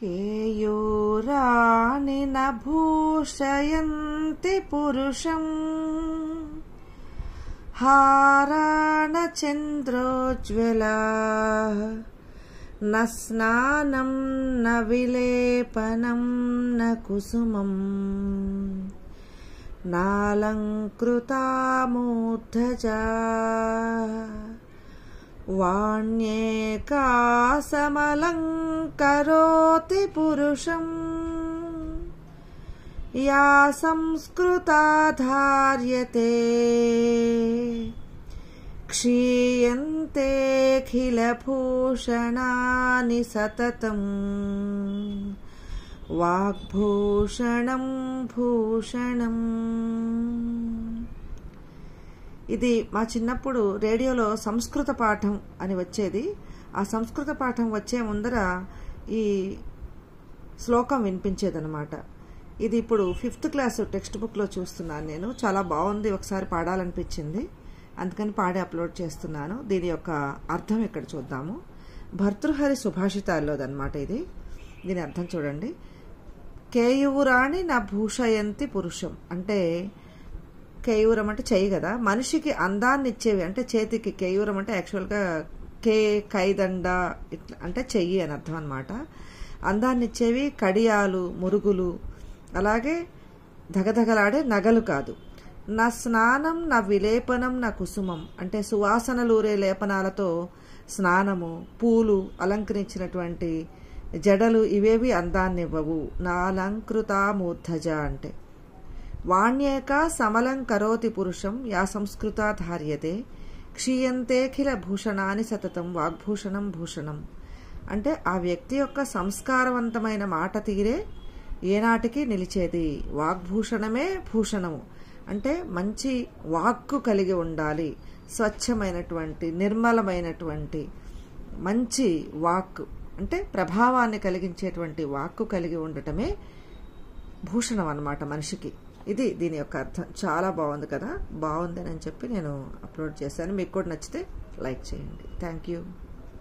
కేయూరాణి న భూషయంతి పురుషం హారాణ చంద్రోజ్వలా న స్నానం న విలేపనం న కుసుమం నాలంకృతా మూర్ధజా వాణ్యేకా సమలంకరోతి పురుషం యా సంస్కృతా ధార్యతే క్షీయంతేఖిలభూషణాని సతతం వాగ్భూషణం భూషణం. ఇది మా చిన్నప్పుడు రేడియోలో సంస్కృత పాఠం అని వచ్చేది. ఆ సంస్కృత పాఠం వచ్చే ముందర ఈ శ్లోకం వినిపించేదనమాట. ఇది ఇప్పుడు 5th క్లాస్ టెక్స్ట్ బుక్లో చూస్తున్నాను నేను. చాలా బాగుంది, ఒకసారి పాడాలనిపించింది, అందుకని పాడి అప్లోడ్ చేస్తున్నాను. దీని యొక్క అర్థం ఇక్కడ చూద్దాము. భర్తృహరి సుభాషితాల్లోదన్నమాట ఇది. దీని అర్థం చూడండి. కేయూరాణి నా భూషయంతి పురుషం అంటే, కేయూరం అంటే చెయ్యి కదా, మనిషికి అందాన్ని ఇచ్చేవి అంటే చేతికి. కేయూరం అంటే యాక్చువల్గా కైదండ ఇట్లా అంటే చెయ్యి అని అర్థం అనమాట. అందాన్ని ఇచ్చేవి కడియాలు, మురుగులు, అలాగే ధగధగలాడే నగలు కాదు. నా స్నానం నా విలేపనం నా కుసుమం అంటే సువాసనలూరే లేపనాలతో స్నానము, పూలు అలంకరించినటువంటి జడలు ఇవేవి అందాన్నివ్వవు. నా అలంకృత మూర్ధజ అంటే వాణ్యేక సమలంకరోతి పురుషం యా సంస్కృత ధార్యతే క్షీయంతేఖిల భూషణాని సతతం వాగ్భూషణం భూషణం అంటే ఆ వ్యక్తి యొక్క సంస్కారవంతమైన మాట తీరే ఏనాటికి నిలిచేది. వాగ్భూషణమే భూషణము అంటే మంచి వాక్కు కలిగి ఉండాలి, స్వచ్ఛమైనటువంటి నిర్మలమైనటువంటి మంచి వాక్కు అంటే ప్రభావాన్ని కలిగించేటువంటి వాక్కు కలిగి ఉండటమే భూషణం అన్నమాట మనిషికి. ఇది దీని యొక్క అర్థం. చాలా బాగుంది కదా, బాగుందని చెప్పి నేను అప్లోడ్ చేశాను. మీకు కూడా నచ్చితే లైక్ చేయండి. Thank you.